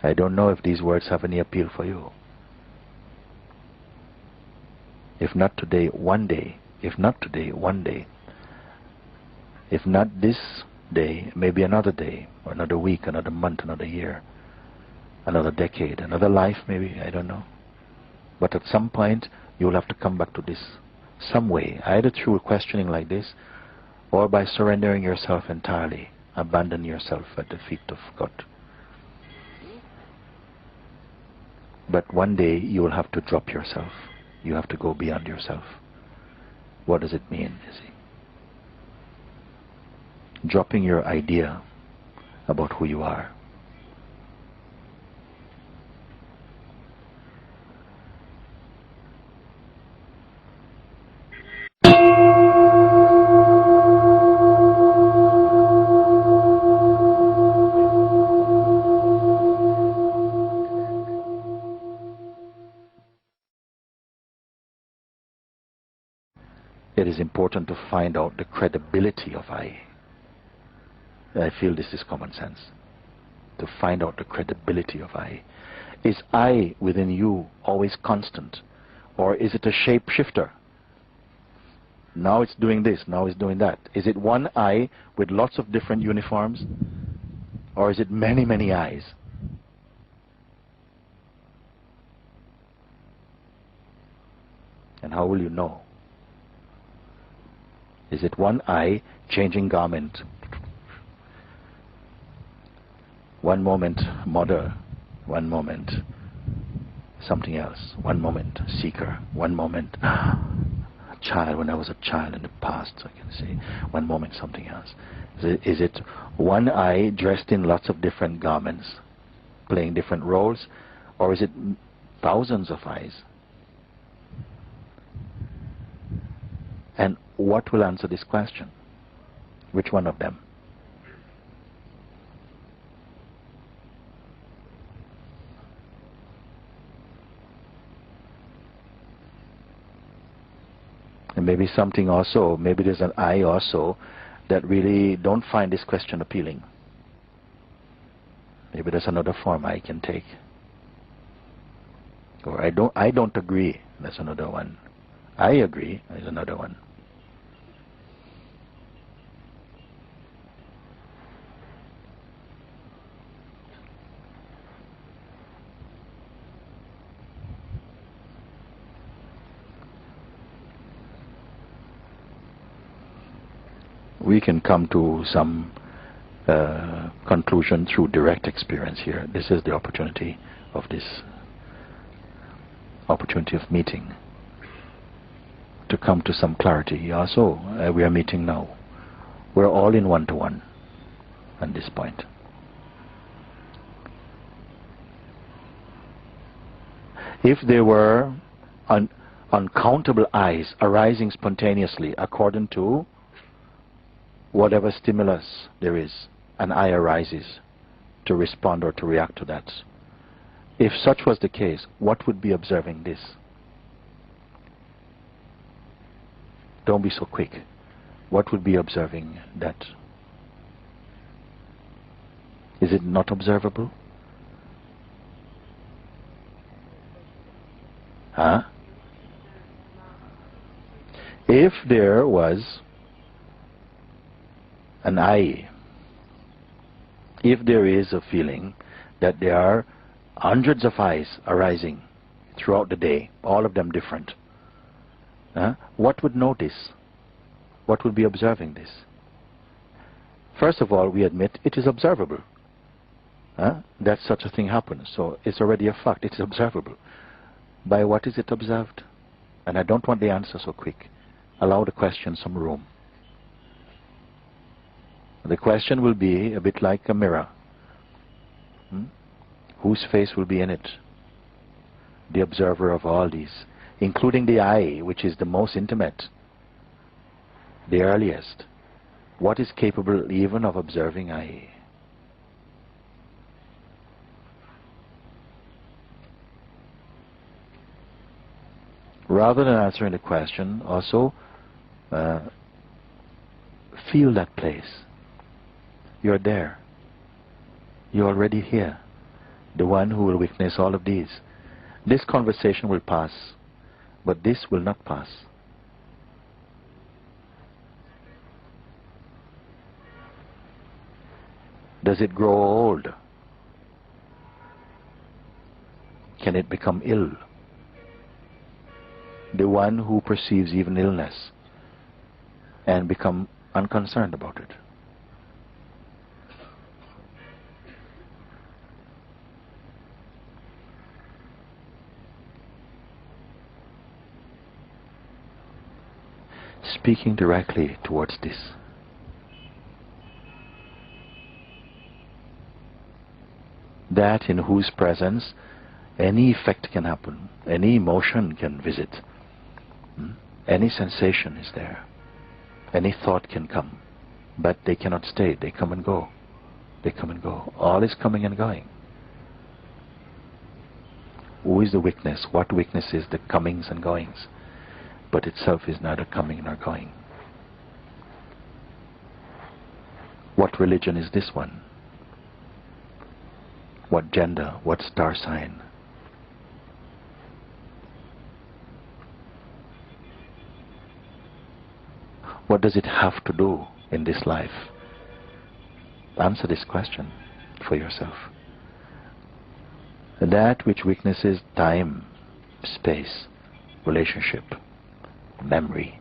I don't know if these words have any appeal for you. If not today, one day. If not today, one day. If not this day, maybe another day, or another week, another month, another year, another decade, another life maybe, I don't know. But at some point, you will have to come back to this some way, either through questioning like this, or by surrendering yourself entirely, abandon yourself at the feet of God. But one day you will have to drop yourself. You have to go beyond yourself. What does it mean, you see? Dropping your idea about who you are. It is important to find out the credibility of I. I feel this is common sense. To find out the credibility of I. Is I within you always constant? Or is it a shapeshifter? Now it's doing this, now it's doing that. Is it one I with lots of different uniforms? Or is it many, many eyes? And how will you know? Is it one eye changing garment? One moment mother, one moment something else, one moment seeker, one moment child, when I was a child in the past, I can say, one moment something else. Is it one eye dressed in lots of different garments, playing different roles, or is it thousands of eyes? And what will answer this question? Which one of them? And maybe something also, maybe there's an I also that really don't find this question appealing. Maybe there's another form I can take. Or I don't agree, that's another one. I agree, is another one. We can come to some conclusion through direct experience here. This is the opportunity of meeting, to come to some clarity. Also, we are meeting now. We're all in one-to-one at this point. If there were uncountable eyes arising spontaneously according to whatever stimulus there is, an eye arises to respond or to react to that. If such was the case, what would be observing this? Don't be so quick. What would be observing that? Is it not observable? Huh? If there was an I, if there is a feeling that there are hundreds of eyes arising throughout the day, all of them different, what would notice? What would be observing this? First of all, we admit it is observable. That such a thing happens. So it's already a fact. It's observable. By what is it observed? And I don't want the answer so quick. Allow the question some room. The question will be a bit like a mirror. Whose face will be in it? The observer of all these, including the eye, which is the most intimate, the earliest. What is capable even of observing eye? Rather than answering the question, also feel that place. You're there. You're already here. the one who will witness all of these. This conversation will pass, but this will not pass. Does it grow old? Can it become ill? The one who perceives even illness and become unconcerned about it. Speaking directly towards this. That in whose presence any effect can happen, any emotion can visit, any sensation is there, any thought can come, but they cannot stay, they come and go. They come and go. All is coming and going. Who is the witness? What witness is the comings and goings? But itself is neither coming nor going. What religion is this one? What gender? What star sign? What does it have to do in this life? Answer this question for yourself. That which witnesses time, space, relationship, memory,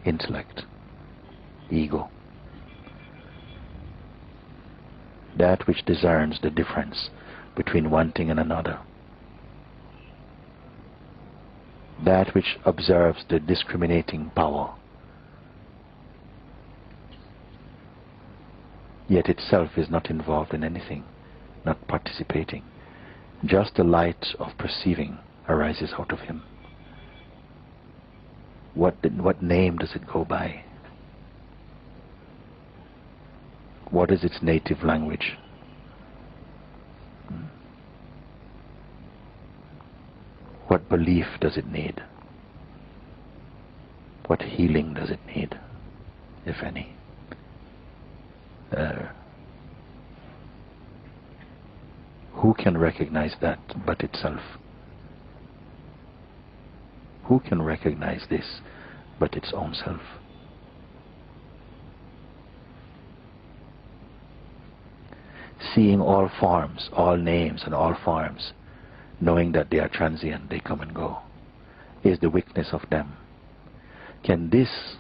intellect, ego. That which discerns the difference between one thing and another. That which observes the discriminating power. Yet itself is not involved in anything, not participating. Just the light of perceiving arises out of him. What name does it go by? What is its native language? What belief does it need? What healing does it need, if any? Who can recognize that but itself? Who can recognize this but its own self? Seeing all forms, all names and all forms, knowing that they are transient, they come and go, is the witness of them. Can this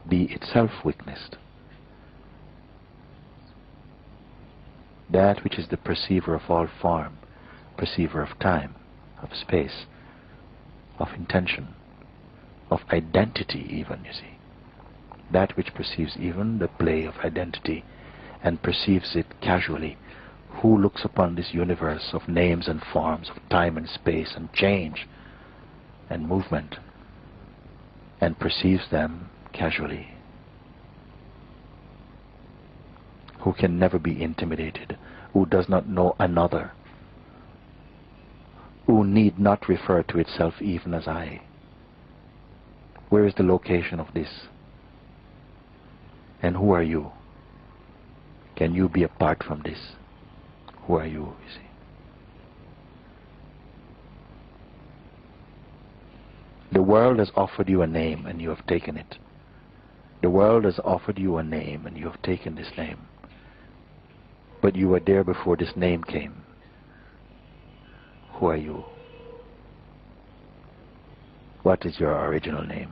be itself witnessed? That which is the perceiver of all form, perceiver of time, of space, of intention, of identity even, you see. That which perceives even the play of identity and perceives it casually. Who looks upon this universe of names and forms, of time and space and change and movement and perceives them casually? Who can never be intimidated, who does not know another, who need not refer to itself even as I. Where is the location of this? And who are you? Can you be apart from this? Who are you see? The world has offered you a name and you have taken it. The world has offered you a name and you have taken this name. But you were there before this name came. Who are you? What is your original name?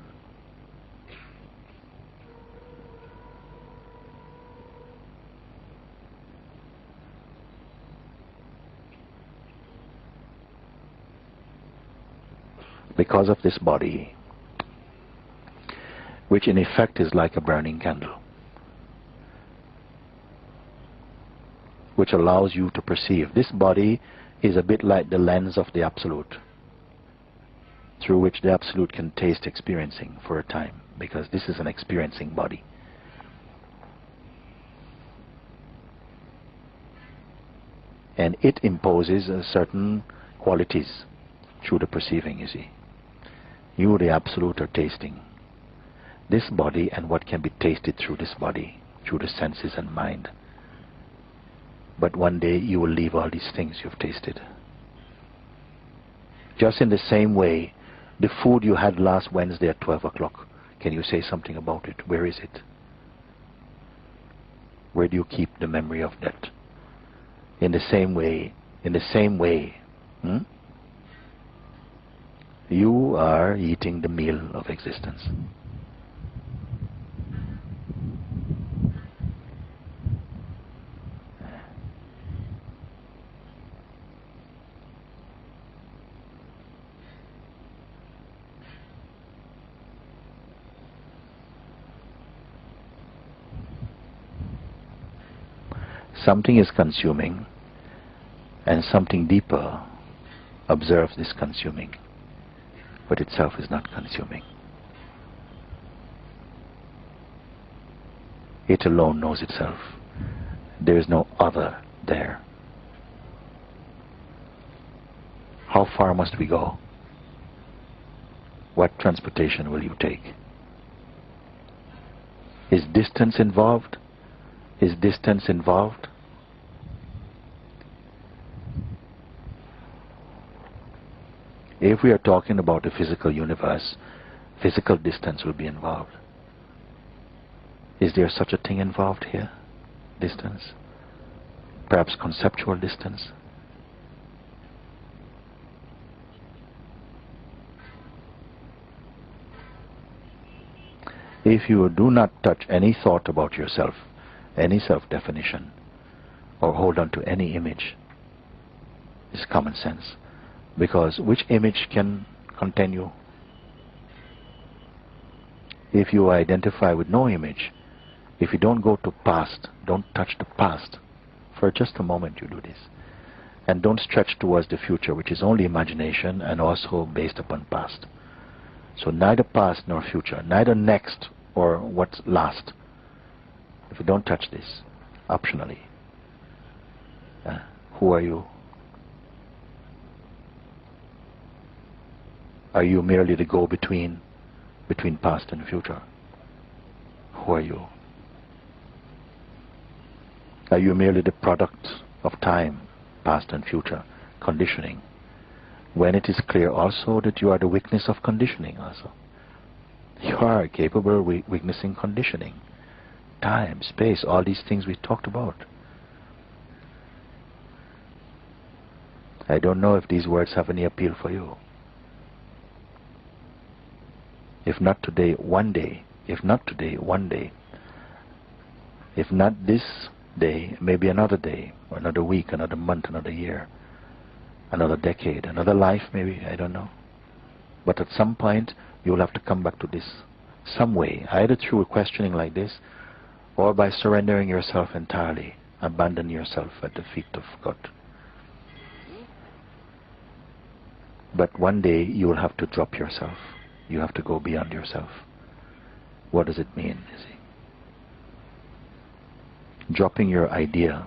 Because of this body, which in effect is like a burning candle, which allows you to perceive. This body is a bit like the lens of the Absolute, through which the Absolute can taste experiencing for a time, because this is an experiencing body. And it imposes certain qualities through the perceiving, you see. You, the Absolute, are tasting this body and what can be tasted through this body, through the senses and mind. But one day you will leave all these things you've tasted. Just in the same way, the food you had last Wednesday at 12 o'clock, can you say something about it? Where is it? Where do you keep the memory of that? In the same way, you are eating the meal of existence. Something is consuming, and something deeper observes this consuming, but itself is not consuming. It alone knows itself. There is no other there. How far must we go? What transportation will you take? Is distance involved? Is distance involved? If we are talking about the physical universe, physical distance will be involved. Is there such a thing involved here? Distance? Perhaps conceptual distance? If you do not touch any thought about yourself, any self-definition, or hold on to any image, it's common sense. Because which image can contain you? If you identify with no image, if you don't go to past, don't touch the past, for just a moment you do this. And don't stretch towards the future, which is only imagination and also based upon past. So neither past nor future, neither next or what's last. If you don't touch this, optionally, who are you? Are you merely the go-between between past and future? Who are you? Are you merely the product of time, past and future, conditioning? When it is clear also that you are the witness of conditioning also. You are capable of witnessing conditioning. Time, space, all these things we talked about. I don't know if these words have any appeal for you. If not today, one day. If not today, one day. If not this day, maybe another day, or another week, another month, another year, another decade, another life maybe, I don't know. But at some point, you will have to come back to this some way, either through a questioning like this, or by surrendering yourself entirely, abandon yourself at the feet of God. But one day, you will have to drop yourself. You have to go beyond yourself. What does it mean, you see? Dropping your idea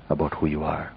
about who you are.